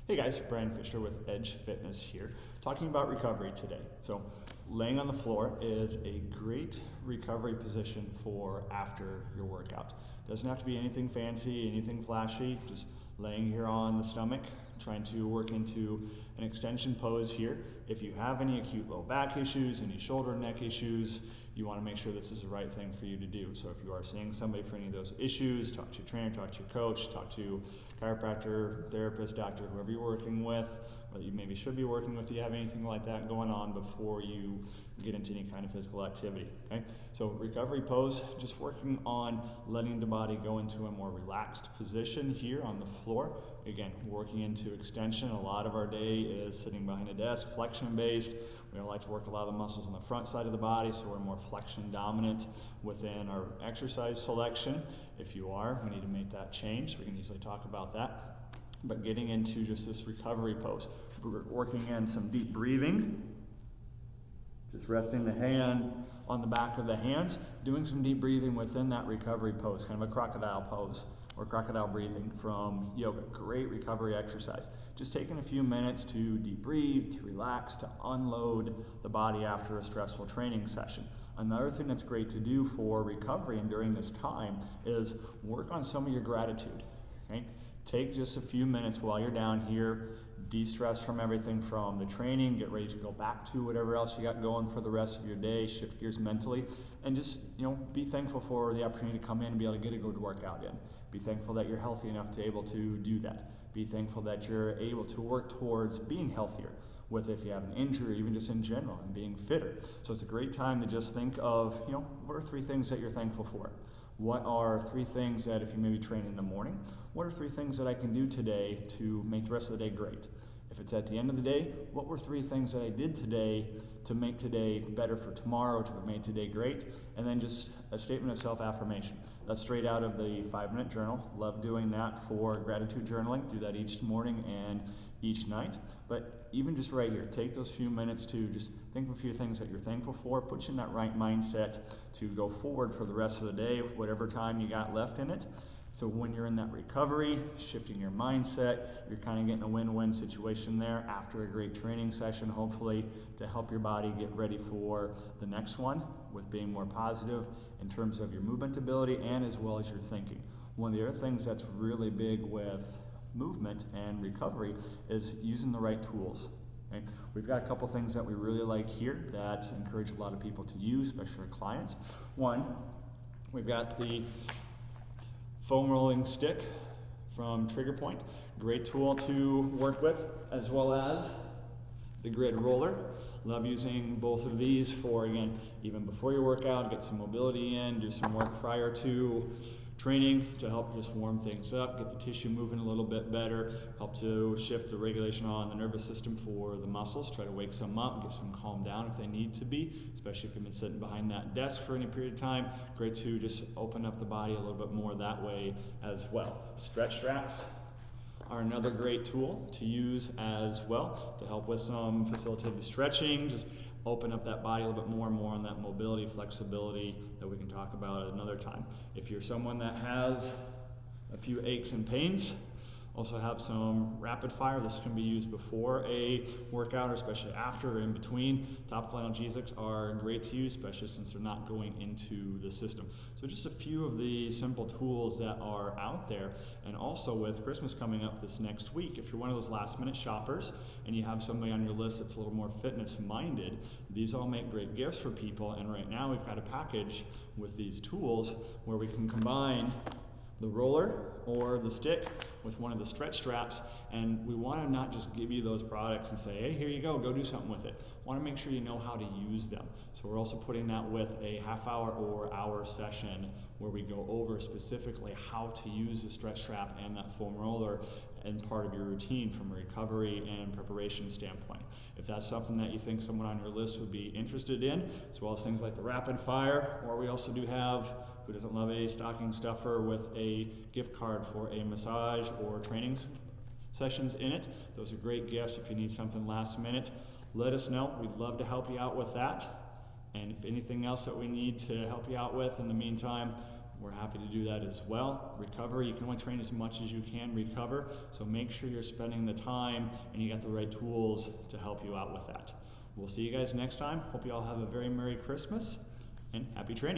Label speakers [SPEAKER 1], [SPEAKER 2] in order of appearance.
[SPEAKER 1] Hey guys, Brian Fisher with Edge Fitness here, talking about recovery today. So laying on the floor is a great recovery position for after your workout. Doesn't have to be anything fancy, anything flashy, just laying here on the stomach, trying to work into an extension pose here. If you have any acute low back issues, any shoulder and neck issues, you want to make sure this is the right thing for you to do. So if you are seeing somebody for any of those issues, talk to your trainer, talk to your coach, talk to chiropractor, therapist, doctor, whoever you're working with, or that you maybe should be working with. Do you have anything like that going on before you get into any kind of physical activity? Okay, so recovery pose, just working on letting the body go into a more relaxed position here on the floor. Again, working into extension. A lot of our day is sitting behind a desk, flexion based. We don't like to work a lot of the muscles on the front side of the body, so we're more flexion dominant within our exercise selection. If you are, we need to make that change. We can easily talk about that. But getting into just this recovery pose, we're working in some deep breathing, just resting the hand on the back of the hands, doing some deep breathing within that recovery pose, kind of a crocodile pose or crocodile breathing from yoga. Great recovery exercise. Just taking a few minutes to deep breathe, to relax, to unload the body after a stressful training session. Another thing that's great to do for recovery and during this time is work on some of your gratitude. Okay? Take just a few minutes while you're down here, de-stress from everything from the training, get ready to go back to whatever else you got going for the rest of your day, shift gears mentally, and just be thankful for the opportunity to come in and be able to get a good workout in. Be thankful that you're healthy enough to be able to do that. Be thankful that you're able to work towards being healthier, with if you have an injury, even just in general, and being fitter. So it's a great time to just think of, what are 3 things that you're thankful for? What are 3 things that if you maybe train in the morning, what are 3 things that I can do today to make the rest of the day great? If it's at the end of the day, what were 3 things that I did today to make today better for tomorrow, to make today great? And then just a statement of self-affirmation. That's straight out of the 5-minute journal. Love doing that for gratitude journaling. Do that each morning and each night. But even just right here, take those few minutes to just think of a few things that you're thankful for, put you in that right mindset to go forward for the rest of the day, whatever time you got left in it. So when you're in that recovery, shifting your mindset, you're kind of getting a win-win situation there after a great training session, hopefully to help your body get ready for the next one with being more positive in terms of your movement ability and as well as your thinking. One of the other things that's really big with movement and recovery is using the right tools. Okay? We've got a couple things that we really like here that encourage a lot of people to use, especially our clients. One, we've got the foam rolling stick from Trigger Point. Great tool to work with, as well as the grid roller. Love using both of these for, again, even before your workout, get some mobility in, do some work prior to training to help just warm things up, get the tissue moving a little bit better, help to shift the regulation on the nervous system for the muscles, try to wake some up, get some calm down if they need to be, especially if you've been sitting behind that desk for any period of time. Great to just open up the body a little bit more that way as well. Stretch straps are another great tool to use as well to help with some facilitated stretching, just open up that body a little bit more and more on that mobility, flexibility that we can talk about at another time. If you're someone that has a few aches and pains, also have some rapid fire. This can be used before a workout or especially after or in between. Topical analgesics are great to use, especially since they're not going into the system. So just a few of the simple tools that are out there. And also with Christmas coming up this next week, if you're one of those last minute shoppers and you have somebody on your list that's a little more fitness minded, these all make great gifts for people. And right now we've got a package with these tools where we can combine the roller or the stick with one of the stretch straps, and we want to not just give you those products and say, hey, here you go do something with it. Want to make sure you know how to use them. So we're also putting that with a half-hour or hour session where we go over specifically how to use the stretch strap and that foam roller and part of your routine from a recovery and preparation standpoint. If that's something that you think someone on your list would be interested in, as well as things like the rapid fire, or we also do have, who doesn't love a stocking stuffer with a gift card for a massage or training sessions in it. Those are great gifts if you need something last minute. Let us know. We'd love to help you out with that. And if anything else that we need to help you out with in the meantime, we're happy to do that as well. Recovery, you can only train as much as you can recover, so make sure you're spending the time and you got the right tools to help you out with that. We'll see you guys next time. Hope you all have a very Merry Christmas and happy training.